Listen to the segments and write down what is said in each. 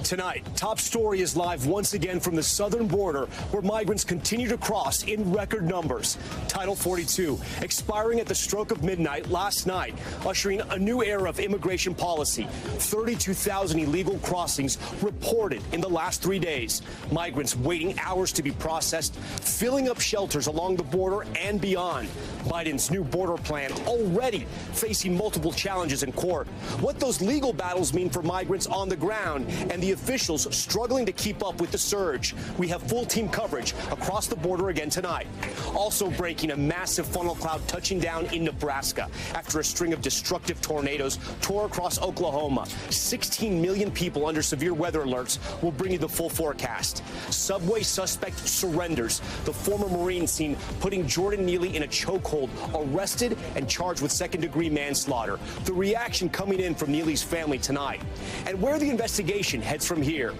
Tonight, top story is live once again from the southern border, where migrants continue to cross in record numbers. Title 42 expiring at the stroke of midnight last night, ushering a new era of immigration policy. 32,000 illegal crossings reported in the last 3 days. Migrants waiting hours to be processed, filling up shelters along the border and beyond. Biden's new border plan already facing multiple challenges in court. What those legal battles mean for migrants on the ground, and the officials struggling to keep up with the surge. We have full team coverage across the border again tonight. Also breaking, a massive funnel cloud touching down in Nebraska after a string of destructive tornadoes tore across Oklahoma. 16 million people under severe weather alerts. Will bring you the full forecast. Subway suspect surrenders. The former Marine seen putting Jordan Neely in a chokehold, arrested and charged with second-degree manslaughter. The reaction coming in from Neely's family tonight. And where the investigation heads from here.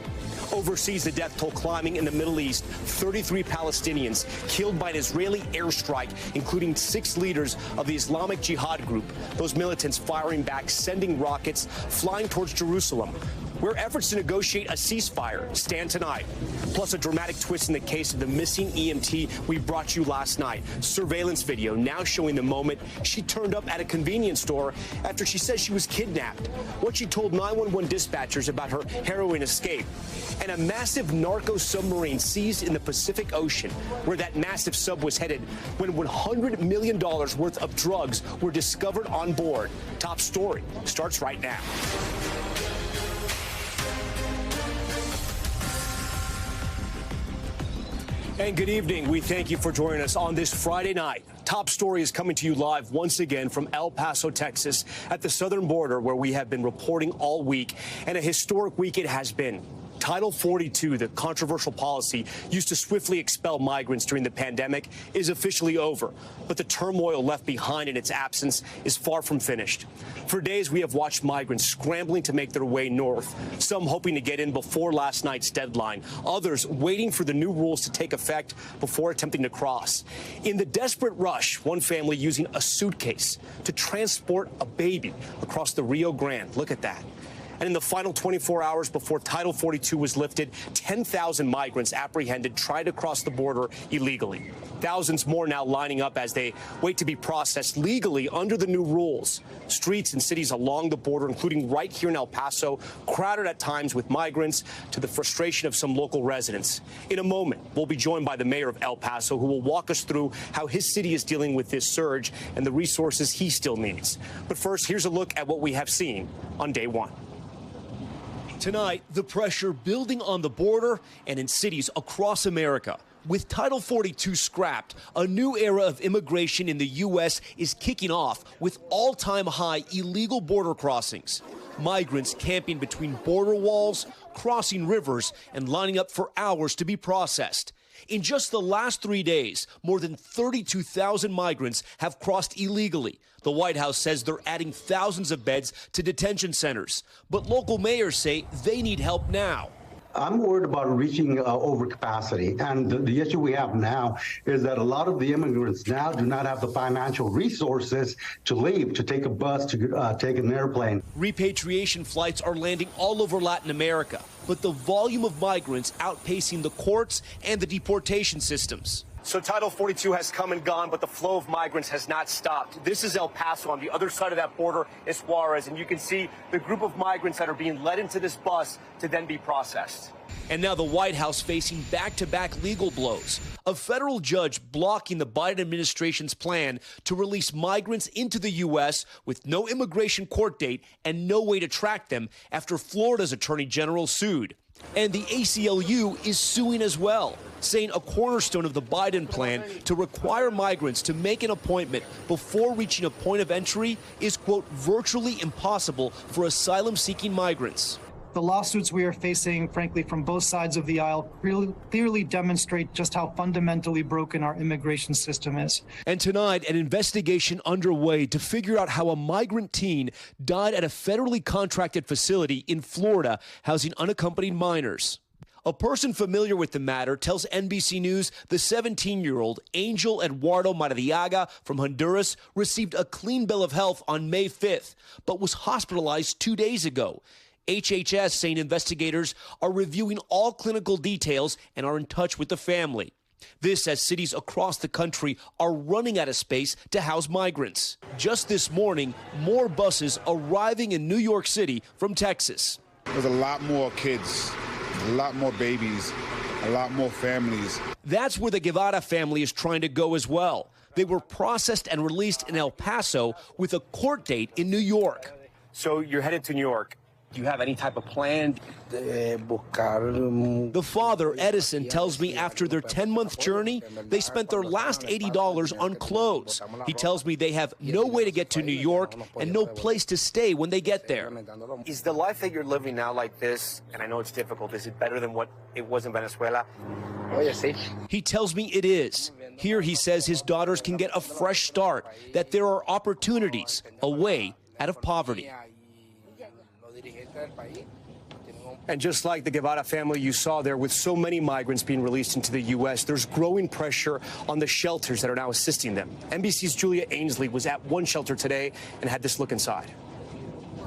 Overseas, the death toll climbing in the Middle East. 33 Palestinians killed by an Israeli airstrike, including 6 leaders of the Islamic Jihad group. Those militants firing back, sending rockets, flying towards Jerusalem, where efforts to negotiate a ceasefire stand tonight. Plus, a dramatic twist in the case of the missing EMT we brought you last night. Surveillance video now showing the moment she turned up at a convenience store after she says she was kidnapped. What she told 911 dispatchers about her heroin escape. And a massive narco submarine seized in the Pacific Ocean, where that massive sub was headed when $100 million worth of drugs were discovered on board. Top story starts right now. And good evening. We thank you for joining us on this Friday night. Top story is coming to you live once again from El Paso, Texas, at the southern border, where we have been reporting all week, and a historic week it has been. Title 42, the controversial policy used to swiftly expel migrants during the pandemic, is officially over. But the turmoil left behind in its absence is far from finished. For days, we have watched migrants scrambling to make their way north, some hoping to get in before last night's deadline, others waiting for the new rules to take effect before attempting to cross. In the desperate rush, one family using a suitcase to transport a baby across the Rio Grande. Look at that. And in the final 24 hours before Title 42 was lifted, 10,000 migrants apprehended tried to cross the border illegally. Thousands more now lining up as they wait to be processed legally under the new rules. Streets and cities along the border, including right here in El Paso, crowded at times with migrants, to the frustration of some local residents. In a moment, we'll be joined by the mayor of El Paso, who will walk us through how his city is dealing with this surge and the resources he still needs. But first, here's a look at what we have seen on day one. Tonight, the pressure building on the border and in cities across America. With Title 42 scrapped, a new era of immigration in the U.S. is kicking off with all-time high illegal border crossings. Migrants camping between border walls, crossing rivers, and lining up for hours to be processed. In just the last 3 days, more than 32,000 migrants have crossed illegally. The White House says they're adding thousands of beds to detention centers. But local mayors say they need help now. I'm worried about reaching overcapacity. And the issue we have now is that a lot of the immigrants now do not have the financial resources to leave, to take a bus, to take an airplane. Repatriation flights are landing all over Latin America, but the volume of migrants outpacing the courts and the deportation systems. So Title 42 has come and gone, but the flow of migrants has not stopped. This is El Paso. On the other side of that border is Juarez, and you can see the group of migrants that are being led into this bus to then be processed. And now the White House facing back-to-back legal blows. A federal judge blocking the Biden administration's plan to release migrants into the U.S. with no immigration court date and no way to track them after Florida's attorney general sued. And the ACLU is suing as well, saying a cornerstone of the Biden plan to require migrants to make an appointment before reaching a point of entry is, quote, virtually impossible for asylum-seeking migrants. The lawsuits we are facing, frankly, from both sides of the aisle clearly demonstrate just how fundamentally broken our immigration system is. And tonight, an investigation underway to figure out how a migrant teen died at a federally contracted facility in Florida housing unaccompanied minors. A person familiar with the matter tells NBC News the 17-year-old Angel Eduardo Maradiaga from Honduras received a clean bill of health on May 5th, but was hospitalized 2 days ago. HHS saying investigators are reviewing all clinical details and are in touch with the family. This as cities across the country are running out of space to house migrants. Just this morning, more buses arriving in New York City from Texas. There's a lot more kids, a lot more babies, a lot more families. That's where the Guevara family is trying to go as well. They were processed and released in El Paso with a court date in New York. So you're headed to New York. Do you have any type of plan? The father, Edison, tells me after their 10-month journey, they spent their last $80 on clothes. He tells me they have no way to get to New York and no place to stay when they get there. Is the life that you're living now like this, and I know it's difficult, is it better than what it was in Venezuela? He tells me it is. Here he says his daughters can get a fresh start, that there are opportunities, a way out of poverty. And just like the Guevara family you saw there, with so many migrants being released into the U.S., there's growing pressure on the shelters that are now assisting them. NBC's Julia Ainsley was at one shelter today and had this look inside.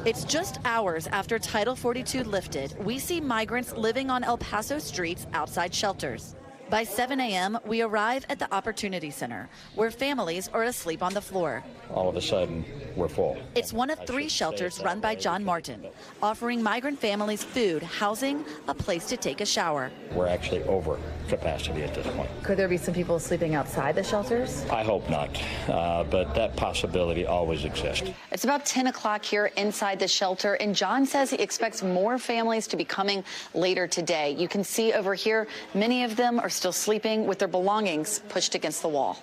It's just hours after Title 42 lifted, we see migrants living on El Paso streets outside shelters. By 7 a.m., we arrive at the Opportunity Center, where families are asleep on the floor. All of a sudden, we're full. It's one of 3 shelters run by John Martin, offering migrant families food, housing, a place to take a shower. We're actually over capacity at this point. Could there be some people sleeping outside the shelters? I hope not, but that possibility always exists. It's about 10 o'clock here inside the shelter, and John says he expects more families to be coming later today. You can see over here, many of them are still sleeping with their belongings pushed against the wall.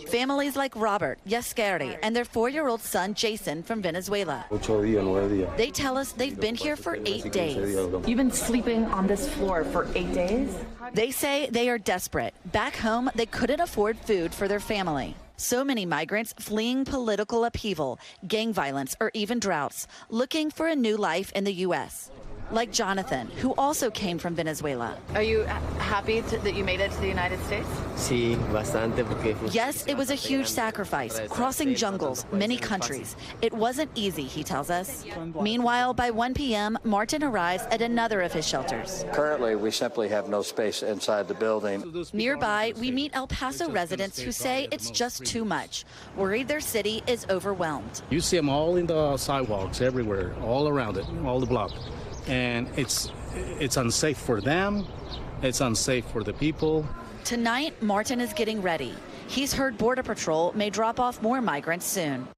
Families like Robert, Yascari, and their 4-year-old son, Jason, from Venezuela. They tell us they've been here for 8 days. You've been sleeping on this floor for 8 days? They say they are desperate. Back home, they couldn't afford food for their family. So many migrants fleeing political upheaval, gang violence, or even droughts, looking for a new life in the U.S. Like Jonathan, who also came from Venezuela. Are you happy that you made it to the United States? Yes, it was a huge sacrifice, crossing jungles, many countries. It wasn't easy, he tells us. Meanwhile, by 1 p.m., Martin arrives at another of his shelters. Currently, we simply have no space inside the building. Nearby, we meet El Paso residents who say it's just too much, worried their city is overwhelmed. You see them all in the sidewalks everywhere, all around it, all the block. And it's unsafe for them, it's unsafe for the people. Tonight, Martin is getting ready. He's heard Border Patrol may drop off more migrants soon.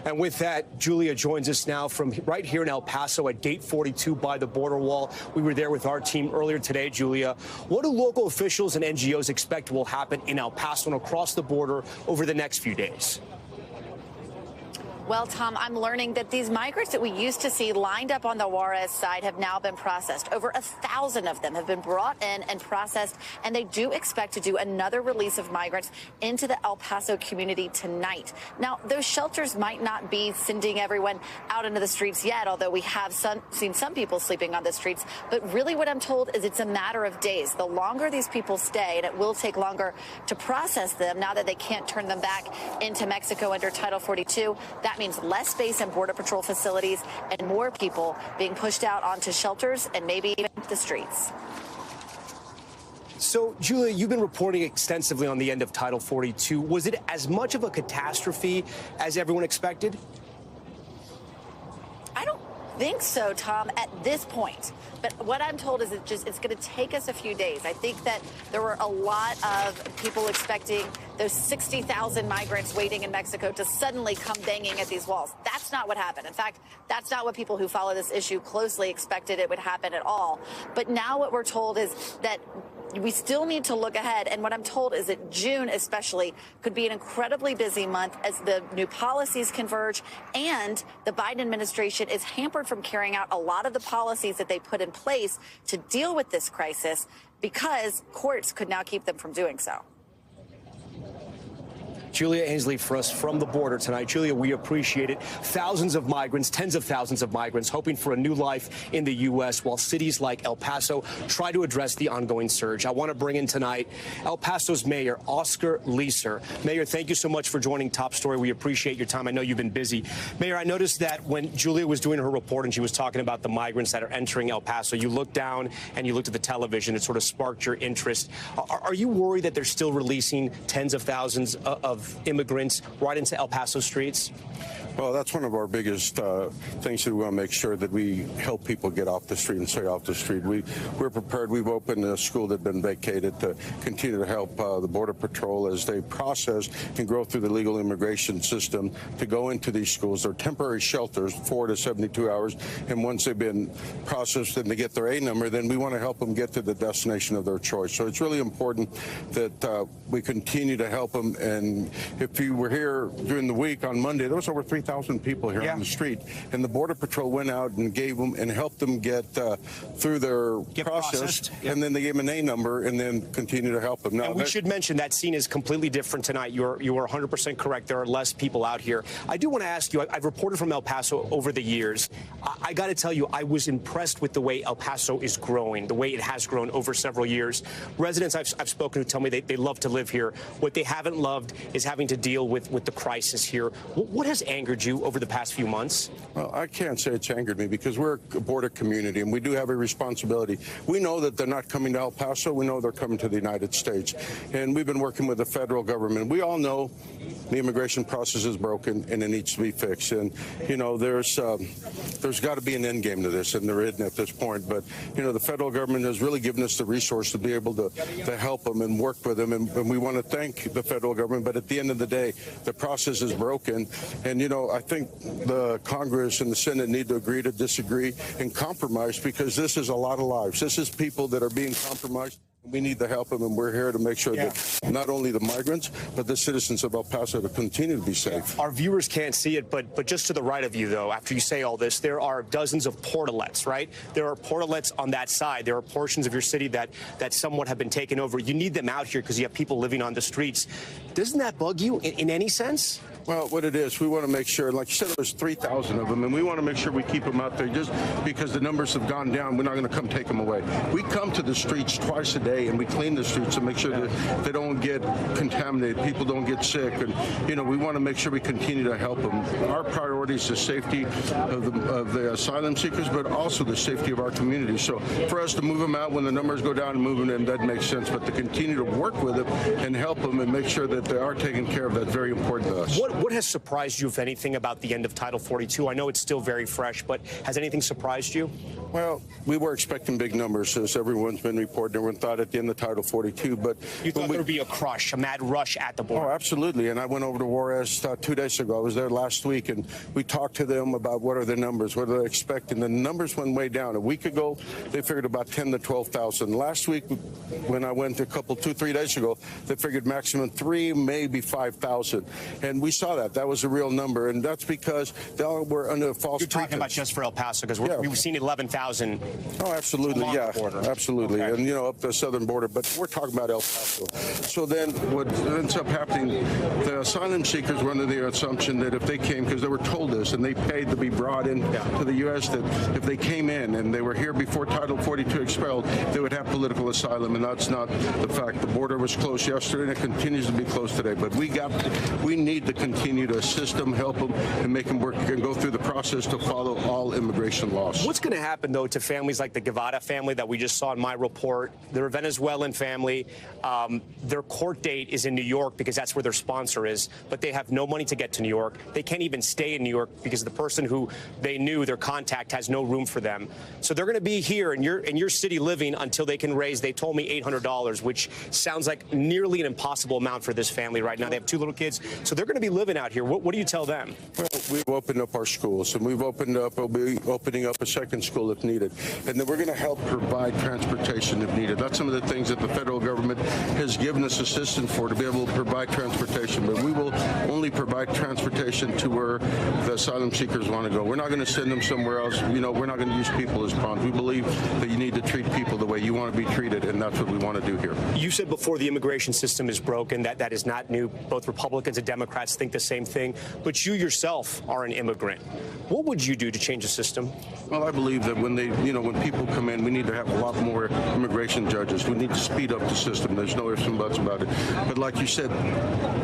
And with that, Julia joins us now from right here in El Paso at Gate 42 by the border wall. We were there with our team earlier today, Julia. What do local officials and NGOs expect will happen in El Paso and across the border over the next few days? Well, Tom, I'm learning that these migrants that we used to see lined up on the Juarez side have now been processed. Over 1,000 of them have been brought in and processed, and they do expect to do another release of migrants into the El Paso community tonight. Now, those shelters might not be sending everyone out into the streets yet, although we have seen some people sleeping on the streets. But really what I'm told is it's a matter of days. The longer these people stay, and it will take longer to process them now that they can't turn them back into Mexico under Title 42, that means less space in Border Patrol facilities and more people being pushed out onto shelters and maybe even the streets. So, Julia, you've been reporting extensively on the end of Title 42. Was it as much of a catastrophe as everyone expected? I don't think so, Tom, at this point. But what I'm told is it's going to take us a few days. I think that there were a lot of people expecting those 60,000 migrants waiting in Mexico to suddenly come banging at these walls. That's not what happened. In fact, that's not what people who follow this issue closely expected it would happen at all. But now what we're told is that we still need to look ahead. And what I'm told is that June especially could be an incredibly busy month as the new policies converge and the Biden administration is hampered from carrying out a lot of the policies that they put in place to deal with this crisis because courts could now keep them from doing so. Julia Ainsley for us from the border tonight. Julia, we appreciate it. Thousands of migrants, tens of thousands of migrants hoping for a new life in the U.S. while cities like El Paso try to address the ongoing surge. I want to bring in tonight El Paso's Mayor, Oscar Leeser. Mayor, thank you so much for joining Top Story. We appreciate your time. I know you've been busy. Mayor, I noticed that when Julia was doing her report and she was talking about the migrants that are entering El Paso, you looked down and you looked at the television. It sort of sparked your interest. Are you worried that they're still releasing tens of thousands of immigrants right into El Paso streets? Well, that's one of our biggest things that we want to make sure that we help people get off the street and stay off the street. We're prepared. We've opened a school that's been vacated to continue to help the Border Patrol as they process and grow through the legal immigration system to go into these schools. They're temporary shelters, 4 to 72 hours, and once they've been processed and they get their A number, then we want to help them get to the destination of their choice. So it's really important that we continue to help them. And if you were here during the week on Monday, there was over 3,000 people here on the street, and the Border Patrol went out and gave them and helped them get through their process, and then they gave them an A number and then continue to help them. Now, and we should mention that scene is completely different tonight. You are 100% correct. There are less people out here. I do want to ask you, I've reported from El Paso over the years. I got to tell you, I was impressed with the way El Paso is growing, the way it has grown over several years. Residents I've spoken to tell me they love to live here. What they haven't loved is having to deal with the crisis here. What has angered you over the past few months? Well, I can't say it's angered me because we're a border community and we do have a responsibility. We know that they're not coming to El Paso. We know they're coming to the United States. And we've been working with the federal government. We all know the immigration process is broken and it needs to be fixed. And, you know, there's got to be an end game to this, and there isn't at this point. But, you know, the federal government has really given us the resource to be able to help them and work with them. And we want to thank the federal government. But at the end of the day, the process is broken. And, you know, I think the Congress and the Senate need to agree to disagree and compromise, because this is a lot of lives. This is people that are being compromised. We need to help them, and we're here to make sure that not only the migrants, but the citizens of El Paso to continue to be safe. Our viewers can't see it, but just to the right of you, though, after you say all this, there are dozens of portalets, right? There are portalets on that side. There are portions of your city that somewhat have been taken over. You need them out here because you have people living on the streets. Doesn't that bug you in any sense? Well, what it is, we want to make sure, like you said, there's 3,000 of them, and we want to make sure we keep them out there. Just because the numbers have gone down, we're not going to come take them away. We come to the streets twice a day, and we clean the streets to make sure that they don't get contaminated, people don't get sick, and, you know, we want to make sure we continue to help them. Our priority is the safety of the asylum seekers, but also the safety of our community. So for us to move them out when the numbers go down and move them in, that makes sense, but to continue to work with them and help them and make sure that they are taken care of, that's very important to us. What has surprised you, if anything, about the end of Title 42? I know it's still very fresh, but has anything surprised you? Well, we were expecting big numbers, as everyone's been reporting. Everyone thought at the end of Title 42, but you thought there would be a crush, a mad rush at the border. Oh, absolutely. And I went over to Juarez 2 days ago. I was there last week, and we talked to them about what are the numbers, what are they expecting. The numbers went way down. A week ago, they figured about 10 to 12,000. Last week, when I went 2-3 days ago, they figured maximum 3, maybe 5,000. And we saw that. That was a real number, and that's because they all were under false pretense. You're talking about just for El Paso, because we've seen 11,000. Oh, absolutely, yeah, absolutely, okay. And, you know, up the southern border, but we're talking about El Paso. So then what ends up happening, the asylum seekers were under the assumption that if they came, because they were told this, and they paid to be brought in to the U.S., that if they came in and they were here before Title 42 expelled, they would have political asylum, and that's not the fact. The border was closed yesterday, and it continues to be closed today, but we need to continue to assist them, help them, and make them work and go through the process to follow all immigration laws. What's going to happen, though, to families like the Guevara family that we just saw in my report? They're a Venezuelan family. Their court date is in New York because that's where their sponsor is, but they have no money to get to New York. They can't even stay in New York because the person who they knew, their contact, has no room for them. So they're going to be here in your city living until they can raise, they told me, $800, which sounds like nearly an impossible amount for this family right now. They have 2 little kids, so they're going to be living out here. What do you tell them? Well, we've opened up our schools, and we'll be opening up a second school if needed. And then we're going to help provide transportation if needed. That's some of the things that the federal government has given given us assistance for to be able to provide transportation, but we will only provide transportation to where the asylum seekers want to go. We're not going to send them somewhere else. You know, we're not going to use people as pawns. We believe that you need to treat people the way you want to be treated, and that's what we want to do here. You said before the immigration system is broken. That is not new. Both Republicans and Democrats think the same thing. But you yourself are an immigrant. What would you do to change the system? Well, I believe that when people come in, we need to have a lot more immigration judges. We need to speed up the system. There's no ifs and buts about it. But like you said,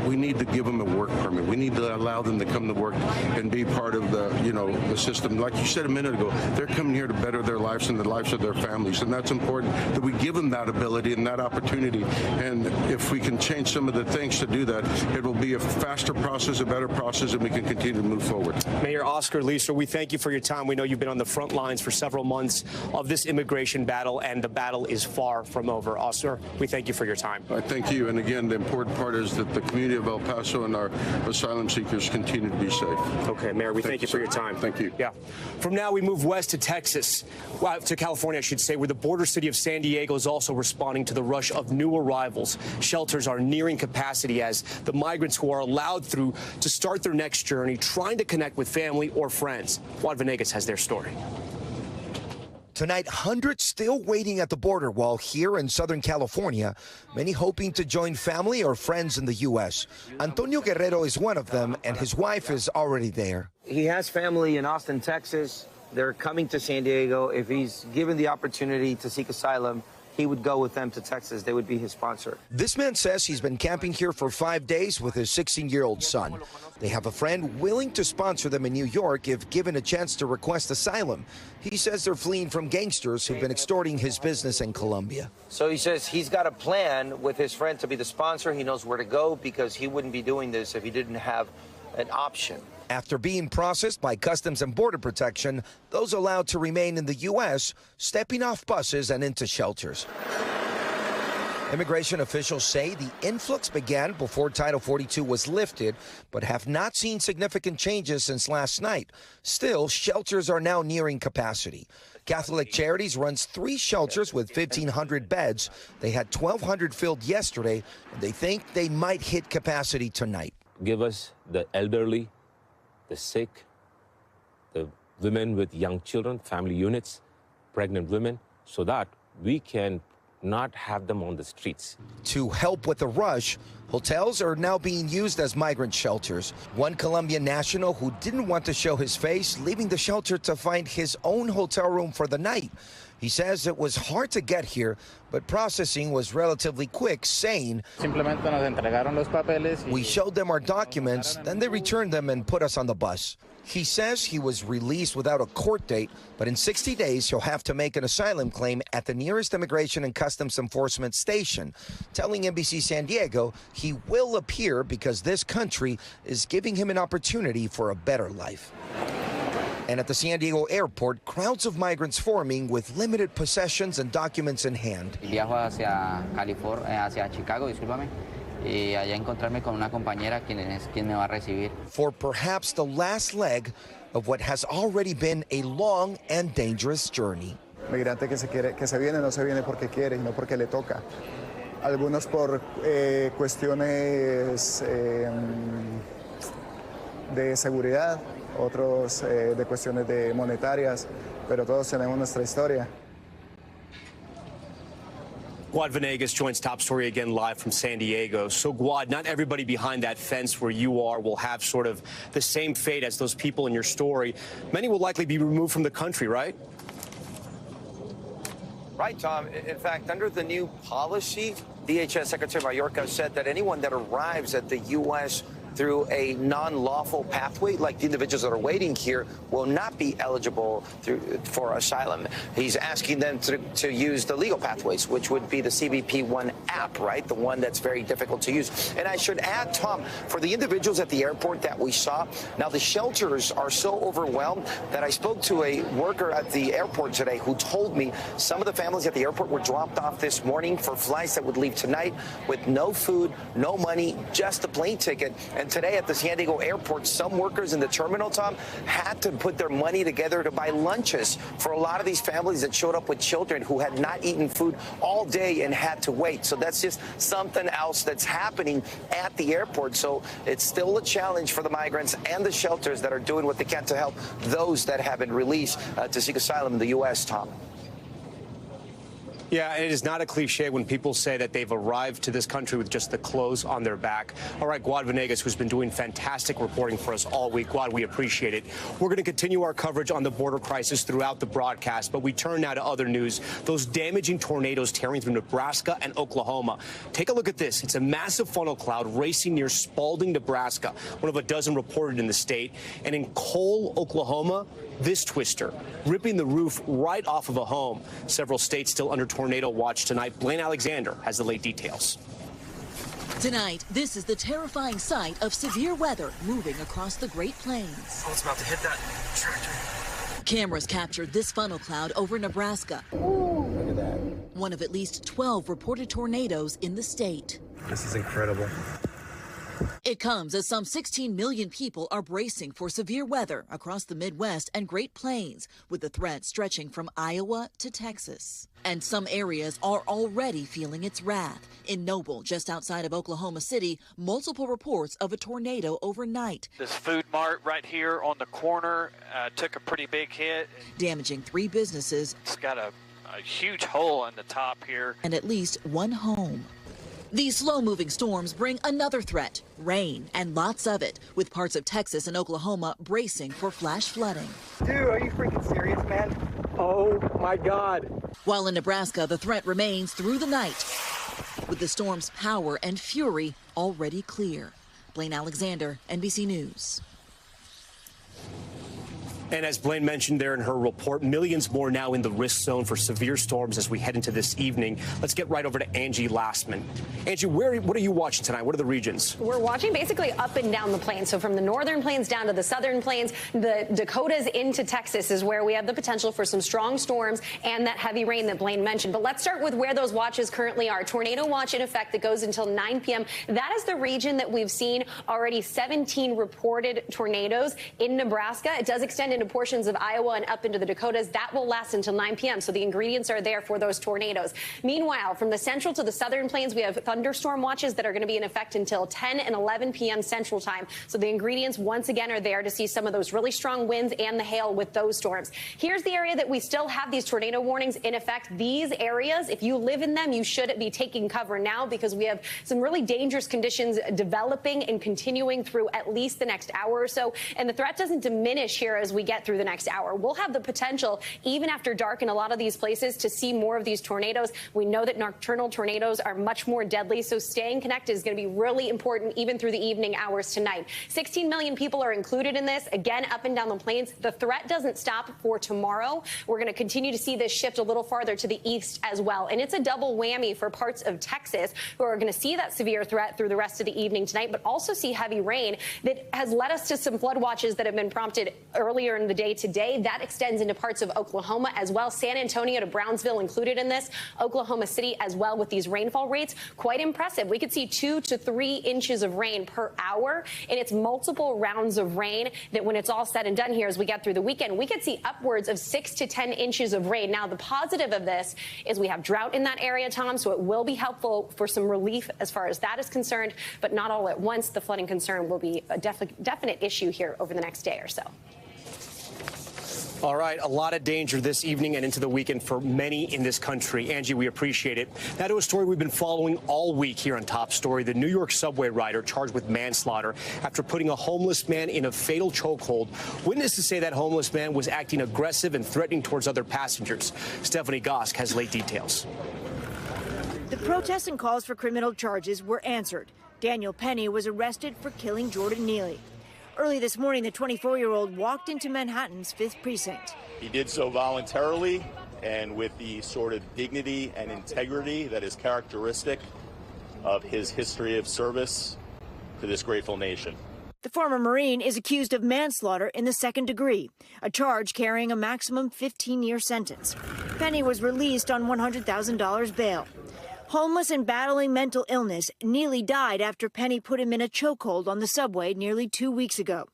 we need to give them a work permit. We need to allow them to come to work and be part of the system. Like you said a minute ago, they're coming here to better their lives and the lives of their families, and that's important that we give them that ability and that opportunity. And if we can change some of the things to do that, it will be a faster process, a better process, and we can continue to move forward. Mayor Oscar Leeser, we thank you for your time. We know you've been on the front lines for several months of this immigration battle, and the battle is far from over. Oscar, we thank you for your time. I thank you. And again, the important part is that the community of El Paso and our asylum seekers continue to be safe. Okay, Mayor, we thank you for your time. Thank you. Yeah. From now, we move west to Texas, to California, I should say, where the border city of San Diego is also responding to the rush of new arrivals. Shelters are nearing capacity as the migrants who are allowed through to start their next journey, trying to connect with family or friends. Juan Venegas has their story. Tonight, hundreds still waiting at the border, while here in Southern California, many hoping to join family or friends in the U.S. Antonio Guerrero is one of them, and his wife is already there. He has family in Austin, Texas. They're coming to San Diego. If he's given the opportunity to seek asylum, he would go with them to Texas. They would be his sponsor. This man says he's been camping here for 5 days with his 16-year-old son. They have a friend willing to sponsor them in New York if given a chance to request asylum. He says they're fleeing from gangsters who've been extorting his business in Colombia. So he says he's got a plan with his friend to be the sponsor. He knows where to go because he wouldn't be doing this if he didn't have an option. After being processed by Customs and Border Protection, those allowed to remain in the U.S. stepping off buses and into shelters. Immigration officials say the influx began before Title 42 was lifted, but have not seen significant changes since last night. Still, shelters are now nearing capacity. Catholic Charities runs 3 shelters with 1,500 beds. They had 1,200 filled yesterday, and they think they might hit capacity tonight. Give us the elderly, the sick, the women with young children, family units, pregnant women, so that we can not have them on the streets. To help with the rush, hotels are now being used as migrant shelters. One Colombian national who didn't want to show his face, leaving the shelter to find his own hotel room for the night. He says it was hard to get here, but processing was relatively quick, saying, "We showed them our documents, then they returned them and put us on the bus." He says he was released without a court date, but in 60 days he'll have to make an asylum claim at the nearest Immigration and Customs Enforcement station, telling NBC San Diego he will appear because this country is giving him an opportunity for a better life. And at the San Diego airport, crowds of migrants forming with limited possessions and documents in hand. Viajo hacia Chicago, discúlpame. Y allá encontrarme con una compañera quien me va a recibir. For perhaps the last leg of what has already been a long and dangerous journey. Migrante que se viene no se viene porque quiere, no porque le toca. Algunos por cuestiones de seguridad, otros de cuestiones de monetarias, pero todos tenemos nuestra historia. Guad Venegas joins Top Story again live from San Diego. So, Guad, not everybody behind that fence where you are will have sort of the same fate as those people in your story. Many will likely be removed from the country, right? Right, Tom. In fact, under the new policy, DHS Secretary Mayorkas said that anyone that arrives at the U.S. through a non-lawful pathway, like the individuals that are waiting here, will not be eligible for asylum. He's asking them to use the legal pathways, which would be the CBP-1 app, right? The one that's very difficult to use. And I should add, Tom, for the individuals at the airport that we saw, now the shelters are so overwhelmed that I spoke to a worker at the airport today who told me some of the families at the airport were dropped off this morning for flights that would leave tonight with no food, no money, just a plane ticket. And today at the San Diego airport, some workers in the terminal, Tom, had to put their money together to buy lunches for a lot of these families that showed up with children who had not eaten food all day and had to wait. So that's just something else that's happening at the airport. So it's still a challenge for the migrants and the shelters that are doing what they can to help those that have been released to seek asylum in the U.S., Tom. Yeah, and it is not a cliche when people say that they've arrived to this country with just the clothes on their back. All right, Guad Venegas, who's been doing fantastic reporting for us all week. Guad, we appreciate it. We're going to continue our coverage on the border crisis throughout the broadcast, but we turn now to other news. Those damaging tornadoes tearing through Nebraska and Oklahoma. Take a look at this. It's a massive funnel cloud racing near Spalding, Nebraska, one of a dozen reported in the state. And in Cole, Oklahoma, this twister ripping the roof right off of a home. Several states still under tornado watch tonight. Blaine Alexander has the late details. Tonight, this is the terrifying sight of severe weather moving across the Great Plains. Oh, it's about to hit that tractor. Cameras captured this funnel cloud over Nebraska. Ooh, look at that. One of at least 12 reported tornadoes in the state. This is incredible. It comes as some 16 million people are bracing for severe weather across the Midwest and Great Plains, with the threat stretching from Iowa to Texas. And some areas are already feeling its wrath. In Noble, just outside of Oklahoma City, multiple reports of a tornado overnight. This food mart right here on the corner took a pretty big hit. Damaging 3 businesses. It's got a huge hole in the top here. And at least 1 home. These slow-moving storms bring another threat, rain, and lots of it, with parts of Texas and Oklahoma bracing for flash flooding. Dude, are you freaking serious, man? Oh, my God. While in Nebraska, the threat remains through the night, with the storm's power and fury already clear. Blaine Alexander, NBC News. And as Blaine mentioned there in her report, millions more now in the risk zone for severe storms as we head into this evening. Let's get right over to Angie Lastman. Angie, what are you watching tonight? What are the regions? We're watching basically up and down the plains. So from the northern plains down to the southern plains, the Dakotas into Texas is where we have the potential for some strong storms and that heavy rain that Blaine mentioned. But let's start with where those watches currently are. Tornado watch in effect that goes until 9 p.m. That is the region that we've seen already 17 reported tornadoes in Nebraska. It does extend into portions of Iowa and up into the Dakotas. That will last until 9 p.m. So the ingredients are there for those tornadoes. Meanwhile, from the central to the southern plains, we have thunderstorm watches that are going to be in effect until 10 and 11 p.m. Central Time. So the ingredients once again are there to see some of those really strong winds and the hail with those storms. Here's the area that we still have these tornado warnings in effect. These areas, if you live in them, you should be taking cover now because we have some really dangerous conditions developing and continuing through at least the next hour or so. And the threat doesn't diminish here as we get through the next hour. We'll have the potential, even after dark in a lot of these places, to see more of these tornadoes. We know that nocturnal tornadoes are much more deadly, so staying connected is going to be really important even through the evening hours tonight. 16 million people are included in this, again, up and down the plains. The threat doesn't stop for tomorrow. We're going to continue to see this shift a little farther to the east as well. And it's a double whammy for parts of Texas who are going to see that severe threat through the rest of the evening tonight, but also see heavy rain that has led us to some flood watches that have been prompted earlier in the day today. That extends into parts of Oklahoma as well. San Antonio to Brownsville included in this. Oklahoma City as well with these rainfall rates. Quite impressive. We could see 2 to 3 inches of rain per hour, and it's multiple rounds of rain that when it's all said and done here as we get through the weekend, we could see upwards of 6 to 10 inches of rain. Now, the positive of this is we have drought in that area, Tom, so it will be helpful for some relief as far as that is concerned, but not all at once. The flooding concern will be a definite issue here over the next day or so. All right, a lot of danger this evening and into the weekend for many in this country. Angie, we appreciate it. Now to a story we've been following all week here on Top Story. The New York subway rider charged with manslaughter after putting a homeless man in a fatal chokehold. Witnesses say that homeless man was acting aggressive and threatening towards other passengers. Stephanie Gosk has late details. The protests and calls for criminal charges were answered. Daniel Penny was arrested for killing Jordan Neely. Early this morning, the 24-year-old walked into Manhattan's 5th Precinct. He did so voluntarily and with the sort of dignity and integrity that is characteristic of his history of service to this grateful nation. The former Marine is accused of manslaughter in the 2nd degree, a charge carrying a maximum 15-year sentence. Penny was released on $100,000 bail. Homeless and battling mental illness, Neely died after Penny put him in a chokehold on the subway nearly 2 weeks ago.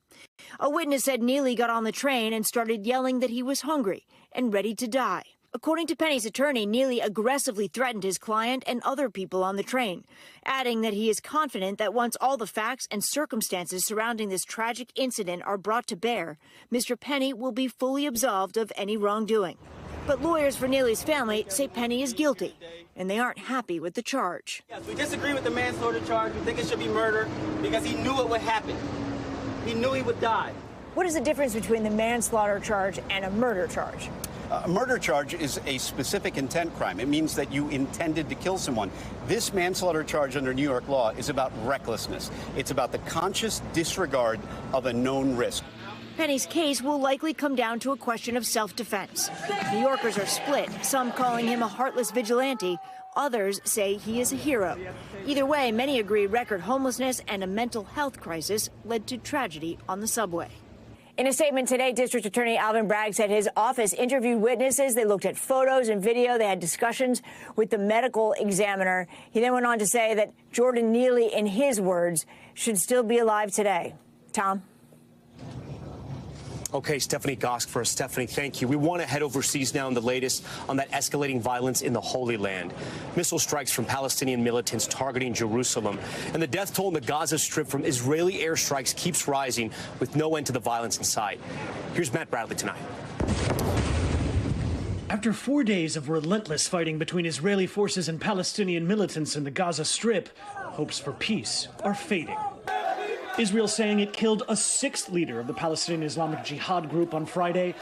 A witness said Neely got on the train and started yelling that he was hungry and ready to die. According to Penny's attorney, Neely aggressively threatened his client and other people on the train, adding that he is confident that once all the facts and circumstances surrounding this tragic incident are brought to bear, Mr. Penny will be fully absolved of any wrongdoing. But lawyers for Neely's family say Penny is guilty, and they aren't happy with the charge. Yes, we disagree with the manslaughter charge. We think it should be murder because he knew it would happen. He knew he would die. What is the difference between the manslaughter charge and a murder charge? A murder charge is a specific intent crime. It means that you intended to kill someone. This manslaughter charge under New York law is about recklessness. It's about the conscious disregard of a known risk. Penny's case will likely come down to a question of self-defense. New Yorkers are split, some calling him a heartless vigilante. Others say he is a hero. Either way, many agree record homelessness and a mental health crisis led to tragedy on the subway. In a statement today, District Attorney Alvin Bragg said his office interviewed witnesses. They looked at photos and video. They had discussions with the medical examiner. He then went on to say that Jordan Neely, in his words, should still be alive today. Tom? Okay, Stephanie Gosk for us. Stephanie, thank you. We want to head overseas now in the latest on that escalating violence in the Holy Land. Missile strikes from Palestinian militants targeting Jerusalem. And the death toll in the Gaza Strip from Israeli airstrikes keeps rising with no end to the violence in sight. Here's Matt Bradley tonight. After 4 days of relentless fighting between Israeli forces and Palestinian militants in the Gaza Strip, hopes for peace are fading. Israel saying it killed a sixth leader of the Palestinian Islamic Jihad group on Friday.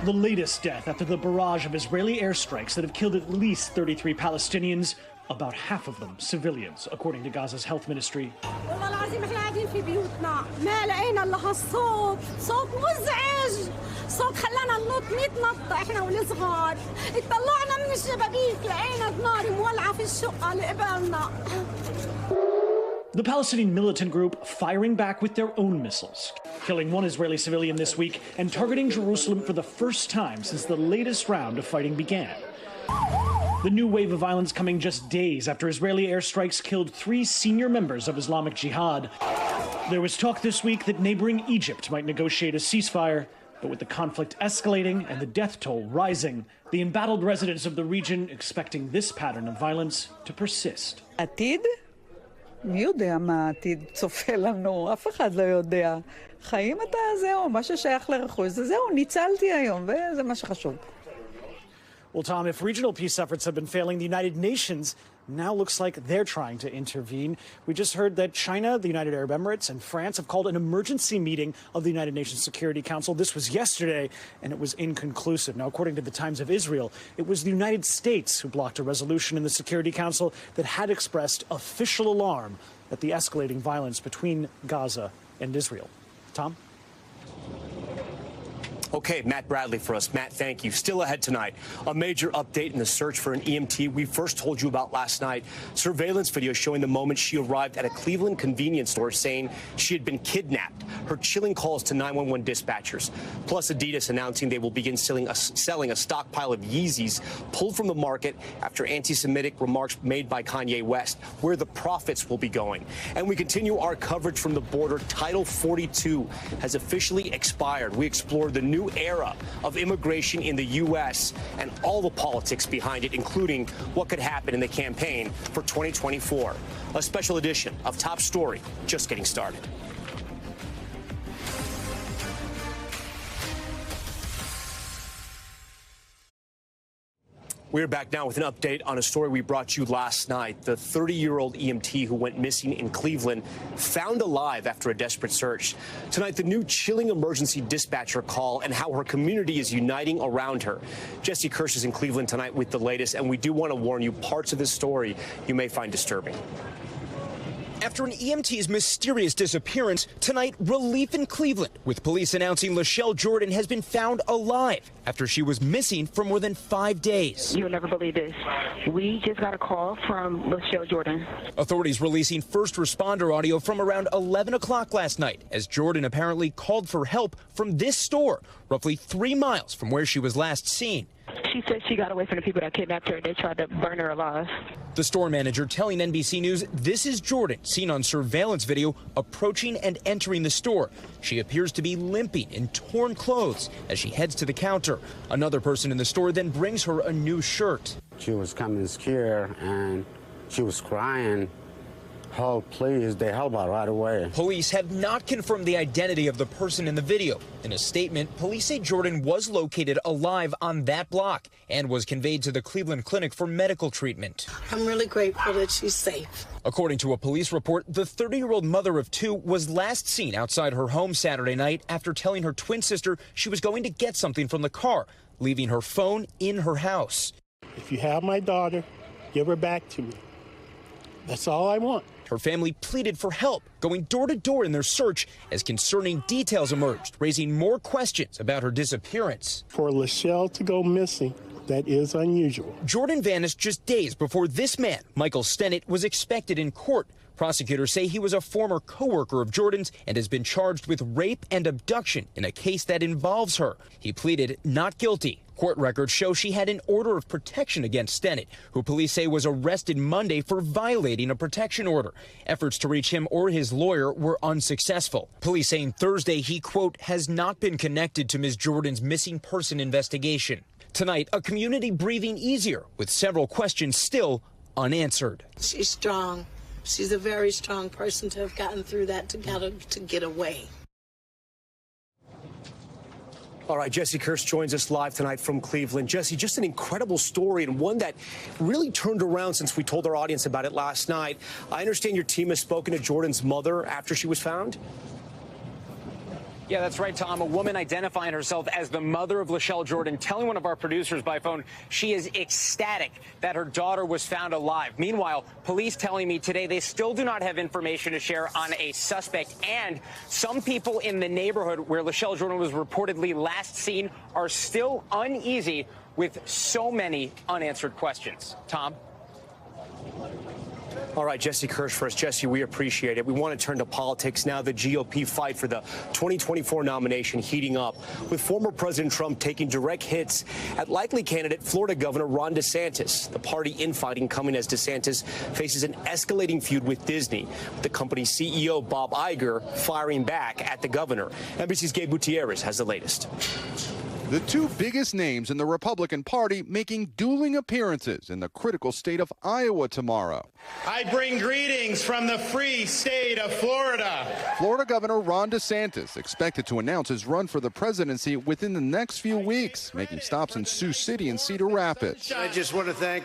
The latest death after the barrage of Israeli airstrikes that have killed at least 33 Palestinians, about half of them civilians, according to Gaza's health ministry. صوت خلانا ننط 100 نطة احنا والصغار اتطلعنا من الشبابيك لقينا نار مولعة في الشقة لقبالنا. The Palestinian militant group firing back with their own missiles, killing one Israeli civilian this week and targeting Jerusalem for the first time since the latest round of fighting began. The new wave of violence coming just days after Israeli airstrikes killed 3 senior members of Islamic Jihad. There was talk this week that neighboring Egypt might negotiate a ceasefire. But with the conflict escalating and the death toll rising, the embattled residents of the region expecting this pattern of violence to persist. עתיד? מי יודע מה העתיד צופה לנו? אף אחד לא יודע. חיים אתה זהו, מה ששייך לרכוש זה זהו, ניצלתי היום, וזה מה שחשוב. Well, Tom, if regional peace efforts have been failing, the United Nations now looks like they're trying to intervene. We just heard that China, the United Arab Emirates, and France have called an emergency meeting of the United Nations Security Council. This was yesterday, and it was inconclusive. Now, according to the Times of Israel, it was the United States who blocked a resolution in the Security Council that had expressed official alarm at the escalating violence between Gaza and Israel. Tom? Okay, Matt Bradley for us. Matt, thank you. Still ahead tonight, a major update in the search for an EMT we first told you about last night. Surveillance video showing the moment she arrived at a Cleveland convenience store saying she had been kidnapped. Her chilling calls to 911 dispatchers. Plus, Adidas announcing they will begin selling a stockpile of Yeezys pulled from the market after anti-Semitic remarks made by Kanye West, where the profits will be going. And we continue our coverage from the border. Title 42 has officially expired. We explore the new era of immigration in the U.S. and all the politics behind it, including what could happen in the campaign for 2024. A special edition of Top Story just getting started. We're back now with an update on a story we brought you last night. The 30-year-old EMT who went missing in Cleveland found alive after a desperate search. Tonight, the new chilling emergency dispatcher call and how her community is uniting around her. Jesse Kirsch is in Cleveland tonight with the latest, and we do want to warn you, parts of this story you may find disturbing. After an EMT's mysterious disappearance, tonight, relief in Cleveland, with police announcing Lachelle Jordan has been found alive after she was missing for more than 5 days. You'll never believe this. We just got a call from Lachelle Jordan. Authorities releasing first responder audio from around 11 o'clock last night as Jordan apparently called for help from this store, roughly 3 miles from where she was last seen. She said she got away from the people that kidnapped her. They tried to burn her alive. The store manager telling NBC News this is Jordan, seen on surveillance video approaching and entering the store. She appears to be limping in torn clothes as she heads to the counter. Another person in the store then brings her a new shirt. She was coming scared and she was crying. Help, please. They help her right away. Police have not confirmed the identity of the person in the video. In a statement, police say Jordan was located alive on that block and was conveyed to the Cleveland Clinic for medical treatment. I'm really grateful that she's safe. According to a police report, the 30-year-old mother of two was last seen outside her home Saturday night after telling her twin sister she was going to get something from the car, leaving her phone in her house. If you have my daughter, give her back to me. That's all I want. Her family pleaded for help, going door to door in their search as concerning details emerged, raising more questions about her disappearance. For Lachelle to go missing, that is unusual. Jordan vanished just days before this man, Michael Stennett, was expected in court. Prosecutors say he was a former co-worker of Jordan's and has been charged with rape and abduction in a case that involves her. He pleaded not guilty. Court records show she had an order of protection against Stennett, who police say was arrested Monday for violating a protection order. Efforts to reach him or his lawyer were unsuccessful. Police saying Thursday he, quote, has not been connected to Ms. Jordan's missing person investigation. Tonight, a community breathing easier with several questions still unanswered. She's strong. She's a very strong person to have gotten through that to get away. All right, Jesse Kirsch joins us live tonight from Cleveland. Jesse, just an incredible story and one that really turned around since we told our audience about it last night. I understand your team has spoken to Jordan's mother after she was found. Yeah, that's right, Tom. A woman identifying herself as the mother of Lachelle Jordan telling one of our producers by phone she is ecstatic that her daughter was found alive. Meanwhile, police telling me today they still do not have information to share on a suspect, and some people in the neighborhood where Lachelle Jordan was reportedly last seen are still uneasy with so many unanswered questions. Tom? All right, Jesse Kirsch for us. Jesse, we appreciate it. We want to turn to politics now. The GOP fight for the 2024 nomination heating up, with former President Trump taking direct hits at likely candidate Florida Governor Ron DeSantis. The party infighting coming as DeSantis faces an escalating feud with Disney, with the company's CEO Bob Iger firing back at the governor. NBC's Gabe Gutierrez has the latest. The two biggest names in the Republican Party making dueling appearances in the critical state of Iowa tomorrow. I bring greetings from the free state of Florida. Florida Governor Ron DeSantis expected to announce his run for the presidency within the next few weeks, making stops in Sioux City and Cedar Rapids. I just want to thank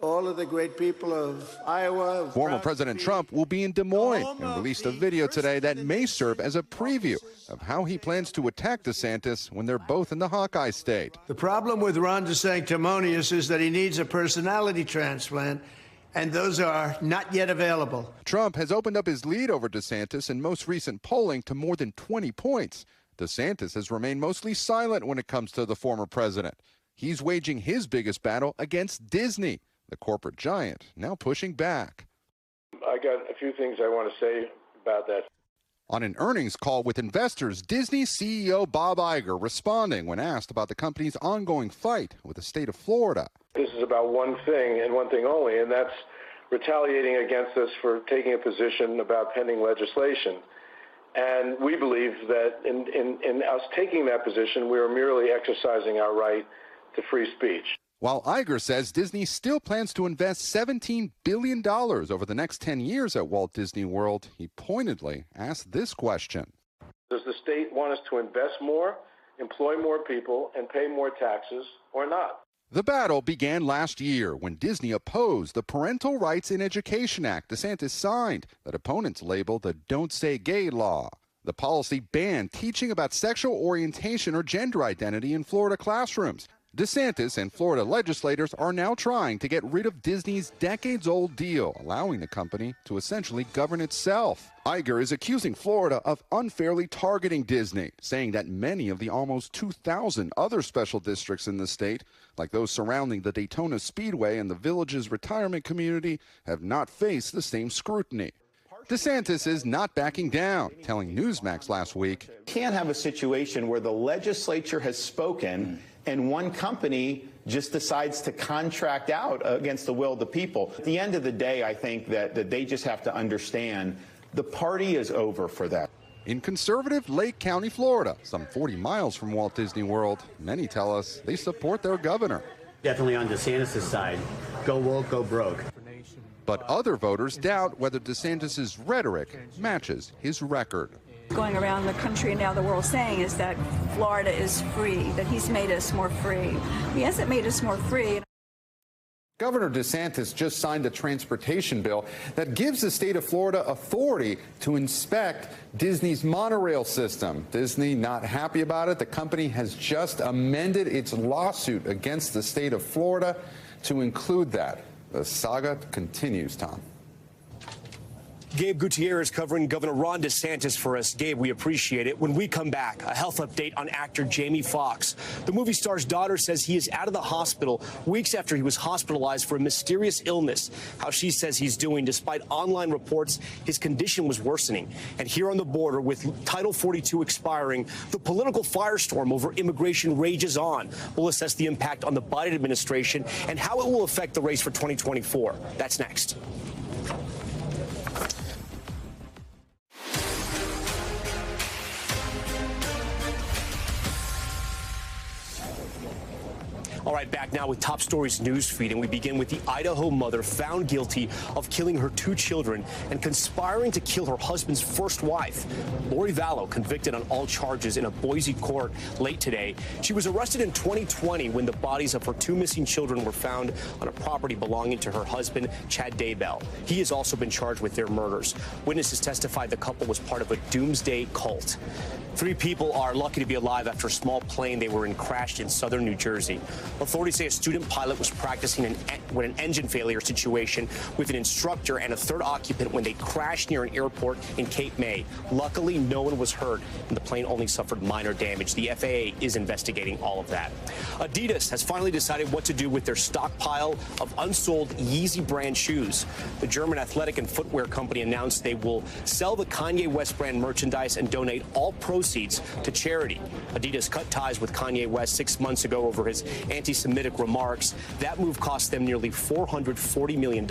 all of the great people of Iowa. Former President Trump will be in Des Moines and released a video today that may serve as a preview of how he plans to attack DeSantis when they're both in the Hawkeye state. The problem with Ron DeSanctimonious is that he needs a personality transplant, and those are not yet available. Trump has opened up his lead over DeSantis in most recent polling to more than 20 points. DeSantis has remained mostly silent when it comes to the former president. He's waging his biggest battle against Disney, the corporate giant, now pushing back. I got a few things I want to say about that. On an earnings call with investors, Disney CEO Bob Iger responding when asked about the company's ongoing fight with the state of Florida. This is about one thing and one thing only, and that's retaliating against us for taking a position about pending legislation. And we believe that in us taking that position, we are merely exercising our right to free speech. While Iger says Disney still plans to invest $17 billion over the next 10 years at Walt Disney World, he pointedly asked this question. Does the state want us to invest more, employ more people, and pay more taxes, or not? The battle began last year when Disney opposed the Parental Rights in Education Act DeSantis signed that opponents labeled the Don't Say Gay law. The policy banned teaching about sexual orientation or gender identity in Florida classrooms. DeSantis and Florida legislators are now trying to get rid of Disney's decades-old deal, allowing the company to essentially govern itself. Iger is accusing Florida of unfairly targeting Disney, saying that many of the almost 2,000 other special districts in the state, like those surrounding the Daytona Speedway and the Village's retirement community, have not faced the same scrutiny. DeSantis is not backing down, telling Newsmax last week. Can't have a situation where the legislature has spoken and one company just decides to contract out against the will of the people. At the end of the day, I think that they just have to understand the party is over for that. In conservative Lake County, Florida, some 40 miles from Walt Disney World, many tell us they support their governor. Definitely on DeSantis' side. Go woke, go broke. But other voters doubt whether DeSantis' rhetoric matches his record. Going around the country and now the world saying is that Florida is free, that he's made us more free. He hasn't made us more free. Governor DeSantis just signed a transportation bill that gives the state of Florida authority to inspect Disney's monorail system. Disney not happy about it. The company has just amended its lawsuit against the state of Florida to include that. The saga continues, Tom. Gabe Gutierrez covering Governor Ron DeSantis for us. Gabe, we appreciate it. When we come back, a health update on actor Jamie Foxx. The movie star's daughter says he is out of the hospital weeks after he was hospitalized for a mysterious illness. How she says he's doing, despite online reports his condition was worsening. And here on the border, with Title 42 expiring, the political firestorm over immigration rages on. We'll assess the impact on the Biden administration and how it will affect the race for 2024. That's next. All right, back now with Top Stories news feed, and we begin with the Idaho mother found guilty of killing her 2 children and conspiring to kill her husband's first wife. Lori Vallow convicted on all charges in a Boise court late today. She was arrested in 2020 when the bodies of her 2 missing children were found on a property belonging to her husband, Chad Daybell. He has also been charged with their murders. Witnesses testified the couple was part of a doomsday cult. 3 people are lucky to be alive after a small plane they were in crashed in southern New Jersey. Authorities say a student pilot was practicing an engine failure situation with an instructor and a 3rd occupant when they crashed near an airport in Cape May. Luckily, no one was hurt, and the plane only suffered minor damage. The FAA is investigating all of that. Adidas has finally decided what to do with their stockpile of unsold Yeezy brand shoes. The German athletic and footwear company announced they will sell the Kanye West brand merchandise and donate all proceeds to charity. Adidas cut ties with Kanye West 6 months ago over his anti-Semitic remarks. That move cost them nearly $440 million.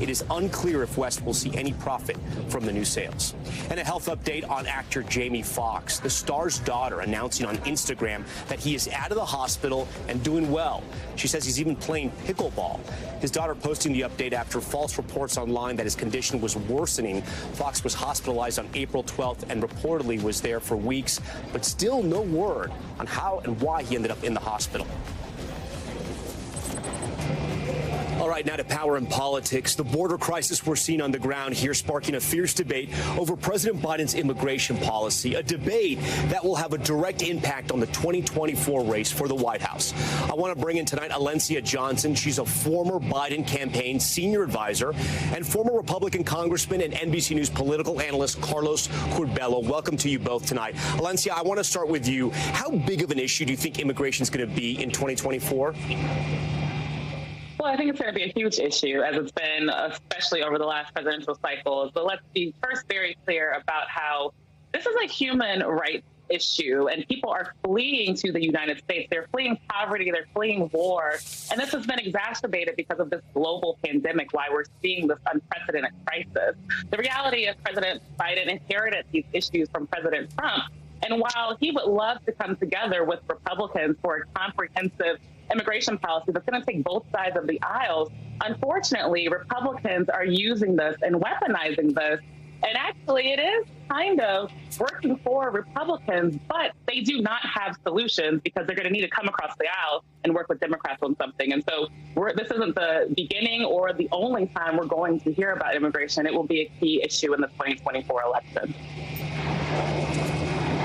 It is unclear if West will see any profit from the new sales. And a health update on actor Jamie Foxx, the star's daughter, announcing on Instagram that he is out of the hospital and doing well. She says he's even playing pickleball. His daughter posting the update after false reports online that his condition was worsening. Foxx was hospitalized on April 12th and reportedly was there for weeks, but still no word on how and why he ended up in the hospital. All right, now to power and politics. The border crisis we're seeing on the ground here sparking a fierce debate over President Biden's immigration policy, a debate that will have a direct impact on the 2024 race for the White House. I want to bring in tonight Alencia Johnson. She's a former Biden campaign senior advisor and former Republican congressman and NBC News political analyst Carlos Curbelo. Welcome to you both tonight. Alencia, I want to start with you. How big of an issue do you think immigration is going to be in 2024? Well, I think it's going to be a huge issue, as it's been, especially over the last presidential cycles. But let's be first very clear about how this is a human rights issue, and people are fleeing to the United States. They're fleeing poverty, they're fleeing war, and this has been exacerbated because of this global pandemic, why we're seeing this unprecedented crisis. The reality is President Biden inherited these issues from President Trump, and while he would love to come together with Republicans for a comprehensive immigration policy that's going to take both sides of the aisles, unfortunately, Republicans are using this and weaponizing this. And actually, it is kind of working for Republicans, but they do not have solutions because they're going to need to come across the aisle and work with Democrats on something. And so this isn't the beginning or the only time we're going to hear about immigration. It will be a key issue in the 2024 election.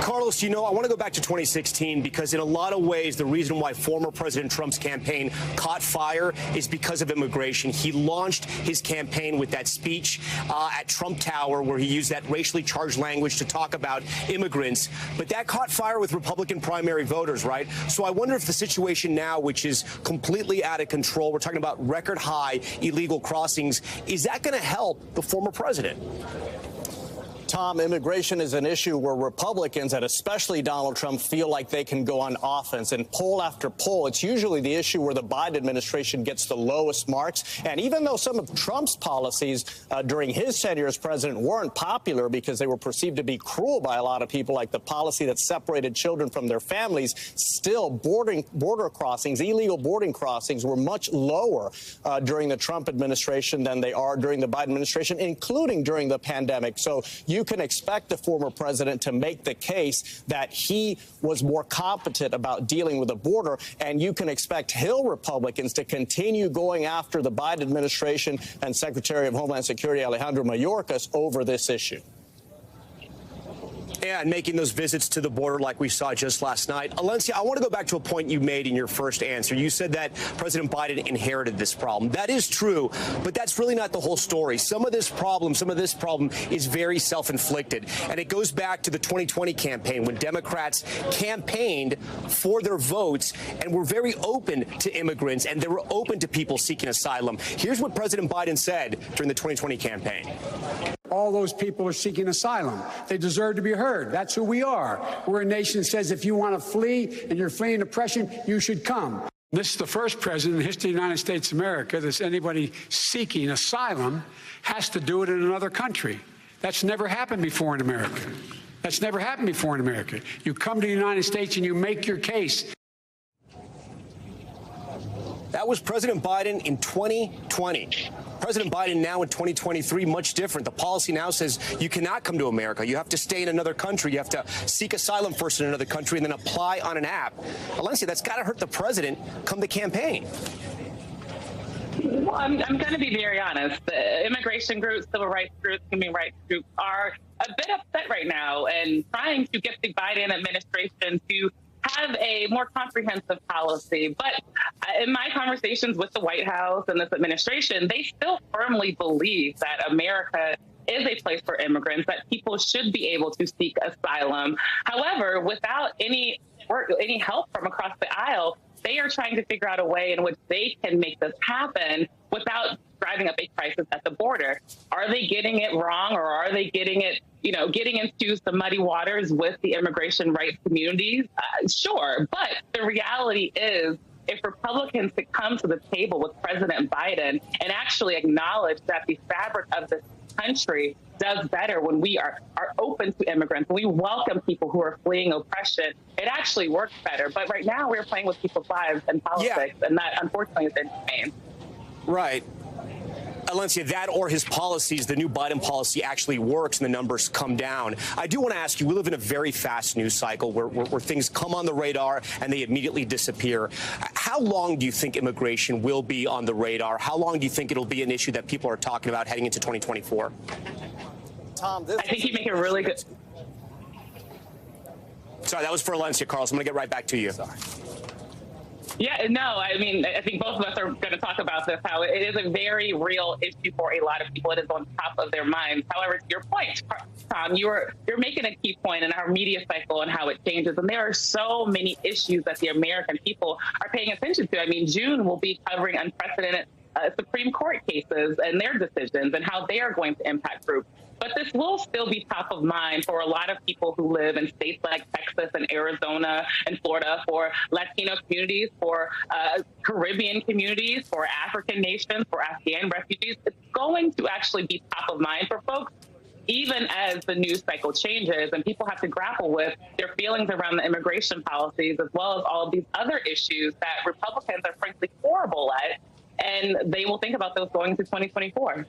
Carlos, you know, I want to go back to 2016 because in a lot of ways, the reason why former President Trump's campaign caught fire is because of immigration. He launched his campaign with that speech at Trump Tower where he used that racially charged language to talk about immigrants. But that caught fire with Republican primary voters, right? So I wonder if the situation now, which is completely out of control, we're talking about record high illegal crossings, is that going to help the former president? Tom, immigration is an issue where Republicans, and especially Donald Trump, feel like they can go on offense. And poll after poll, it's usually the issue where the Biden administration gets the lowest marks. And even though some of Trump's policies during his tenure as president weren't popular because they were perceived to be cruel by a lot of people, like the policy that separated children from their families, still border crossings, illegal boarding crossings, were much lower during the Trump administration than they are during the Biden administration, including during the pandemic. So you can expect the former president to make the case that he was more competent about dealing with the border, and you can expect Hill Republicans to continue going after the Biden administration and Secretary of Homeland Security Alejandro Mayorkas over this issue. Yeah, and making those visits to the border like we saw just last night. Alencia, I want to go back to a point you made in your first answer. You said that President Biden inherited this problem. That is true, but that's really not the whole story. Some of this problem is very self-inflicted, and it goes back to the 2020 campaign when Democrats campaigned for their votes and were very open to immigrants, and they were open to people seeking asylum. Here's what President Biden said during the 2020 campaign. All those people are seeking asylum. They deserve to be heard. That's who we are. We're a nation that says if you want to flee and you're fleeing oppression, you should come. This is the first president in the history of the United States of America that anybody seeking asylum has to do it in another country. That's never happened before in America. That's never happened before in America. You come to the United States and you make your case. That was President Biden in 2020. President Biden now in 2023, much different. The policy now says you cannot come to America. You have to stay in another country. You have to seek asylum first in another country and then apply on an app. Alencia, that's got to hurt the president come the campaign. Well, I'm going to be very honest. The immigration groups, civil rights groups, human rights groups are a bit upset right now and trying to get the Biden administration to have a more comprehensive policy. But in my conversations with the White House and this administration, they still firmly believe that America is a place for immigrants, that people should be able to seek asylum. However, without any help from across the aisle, they are trying to figure out a way in which they can make this happen without driving up a crisis at the border. Are they getting it wrong, or are they getting it, getting into some muddy waters with the immigration rights communities? Sure. But the reality is, if Republicans could come to the table with President Biden and actually acknowledge that the fabric of this country does better when we are open to immigrants, when we welcome people who are fleeing oppression, it actually works better. But right now we're playing with people's lives and politics, and that unfortunately is insane. Right. Alencia, that or his policies, the new Biden policy actually works and the numbers come down. I do want to ask you, we live in a very fast news cycle where things come on the radar and they immediately disappear. How long do you think immigration will be on the radar? How long do you think it'll be an issue that people are talking about heading into 2024? Tom, I think you make a really good... Sorry, that was for Alencia, Carlos. I'm going to get right back to you. Sorry. Yeah, no, I mean, I think both of us are going to talk about this, how it is a very real issue for a lot of people. It is on top of their minds. However, to your point, Tom, you're making a key point in our media cycle and how it changes. And there are so many issues that the American people are paying attention to. I mean, June will be covering unprecedented Supreme Court cases and their decisions and how they are going to impact groups. But this will still be top of mind for a lot of people who live in states like Texas and Arizona and Florida, for Latino communities, for Caribbean communities, for African nations, for Afghan refugees. It's going to actually be top of mind for folks, even as the news cycle changes and people have to grapple with their feelings around the immigration policies, as well as all of these other issues that Republicans are frankly horrible at. And they will think about those going into 2024.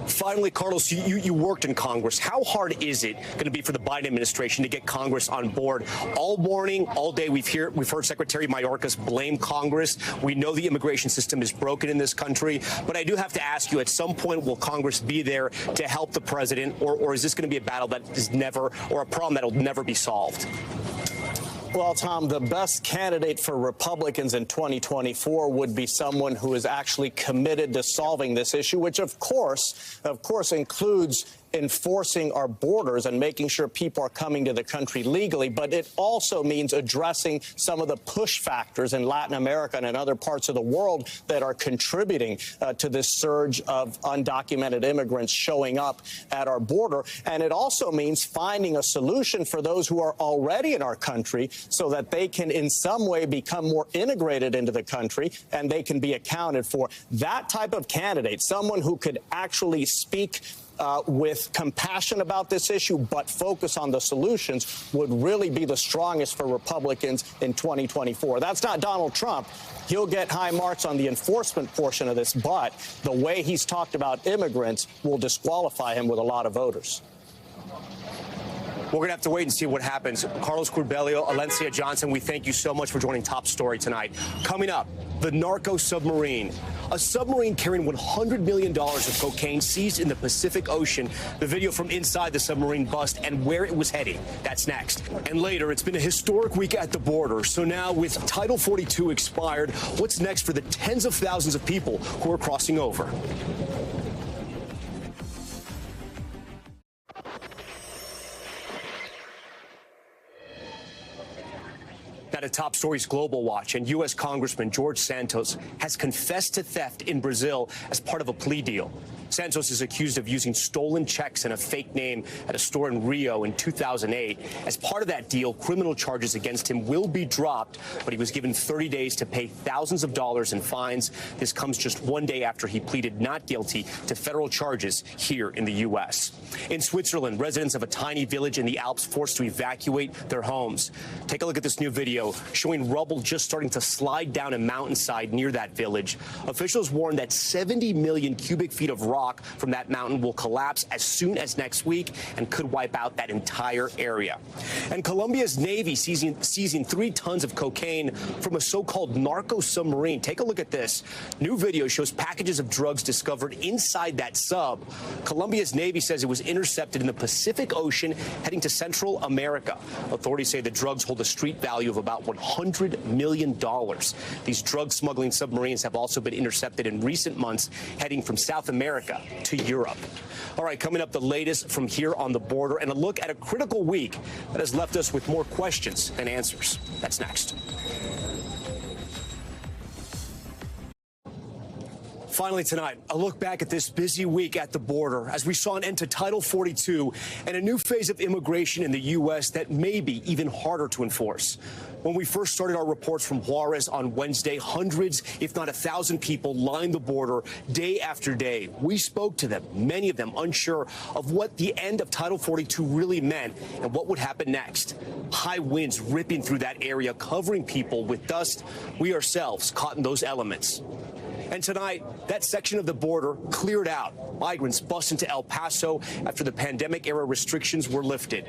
Finally, Carlos, you worked in Congress. How hard is it going to be for the Biden administration to get Congress on board? All morning, all day, we've heard Secretary Mayorkas blame Congress. We know the immigration system is broken in this country. But I do have to ask you, at some point, will Congress be there to help the president? Or is this going to be a battle that is never, or a problem that will never be solved? Well, Tom, the best candidate for Republicans in 2024 would be someone who is actually committed to solving this issue, which, of course, includes enforcing our borders and making sure people are coming to the country legally. But it also means addressing some of the push factors in Latin America and in other parts of the world that are contributing to this surge of undocumented immigrants showing up at our border. And it also means finding a solution for those who are already in our country so that they can in some way become more integrated into the country and they can be accounted for. That type of candidate, someone who could actually speak with compassion about this issue, but focus on the solutions, would really be the strongest for Republicans in 2024. That's not Donald Trump. He'll get high marks on the enforcement portion of this, but the way he's talked about immigrants will disqualify him with a lot of voters. We're going to have to wait and see what happens. Carlos Curbelo, Alencia Johnson, we thank you so much for joining Top Story tonight. Coming up, the narco submarine. A submarine carrying $100 million of cocaine seized in the Pacific Ocean. The video from inside the submarine bust and where it was heading. That's next. And later, it's been a historic week at the border. So now, with Title 42 expired, what's next for the tens of thousands of people who are crossing over? At a Top Stories Global Watch, and U.S. Congressman George Santos has confessed to theft in Brazil as part of a plea deal. Santos is accused of using stolen checks and a fake name at a store in Rio in 2008. As part of that deal, criminal charges against him will be dropped, but he was given 30 days to pay thousands of dollars in fines. This comes just one day after he pleaded not guilty to federal charges here in the U.S. In Switzerland, residents of a tiny village in the Alps forced to evacuate their homes. Take a look at this new video showing rubble just starting to slide down a mountainside near that village. Officials warn that 70 million cubic feet of rock from that mountain will collapse as soon as next week and could wipe out that entire area. And Colombia's Navy seizing 3 tons of cocaine from a so-called narco submarine. Take a look at this. New video shows packages of drugs discovered inside that sub. Colombia's Navy says it was intercepted in the Pacific Ocean heading to Central America. Authorities say the drugs hold a street value of about $100 million. These drug smuggling submarines have also been intercepted in recent months heading from South America to Europe. All right, coming up, the latest from here on the border and a look at a critical week that has left us with more questions than answers. That's next. Finally tonight, a look back at this busy week at the border as we saw an end to Title 42 and a new phase of immigration in the U.S. that may be even harder to enforce. When we first started our reports from Juarez on Wednesday, hundreds, if not 1,000 people lined the border day after day. We spoke to them, many of them unsure of what the end of Title 42 really meant and what would happen next. High winds ripping through that area, covering people with dust. We ourselves caught in those elements. And tonight, that section of the border cleared out. Migrants bust into El Paso after the pandemic-era restrictions were lifted.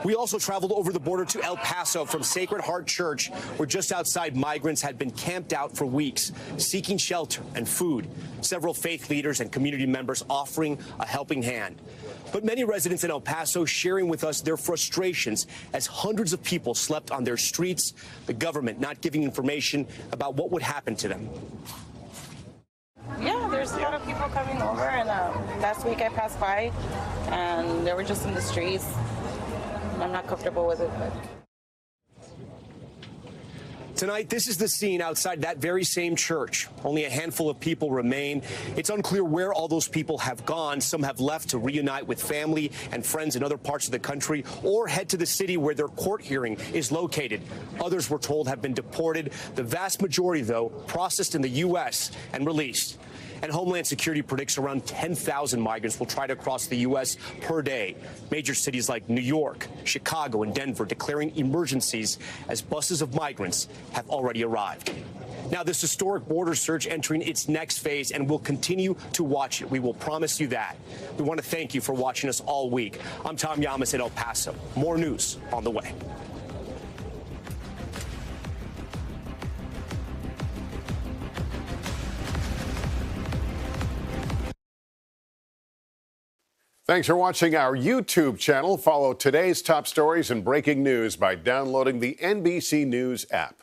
We also traveled over the border to El Paso from Sacred Heart Church, where just outside migrants had been camped out for weeks, seeking shelter and food. Several faith leaders and community members offering a helping hand. But many residents in El Paso sharing with us their frustrations as hundreds of people slept on their streets, the government not giving information about what would happen to them. Yeah, there's a lot of people coming over, and last week I passed by, and they were just in the streets. I'm not comfortable with it, but... Tonight, this is the scene outside that very same church. Only a handful of people remain. It's unclear where all those people have gone. Some have left to reunite with family and friends in other parts of the country or head to the city where their court hearing is located. Others, we're told, have been deported. The vast majority, though, processed in the U.S. and released. And Homeland Security predicts around 10,000 migrants will try to cross the U.S. per day. Major cities like New York, Chicago, and Denver declaring emergencies as buses of migrants have already arrived. Now, this historic border surge entering its next phase, and we'll continue to watch it. We will promise you that. We want to thank you for watching us all week. I'm Tom Llamas at El Paso. More news on the way. Thanks for watching our YouTube channel. Follow today's top stories and breaking news by downloading the NBC News app.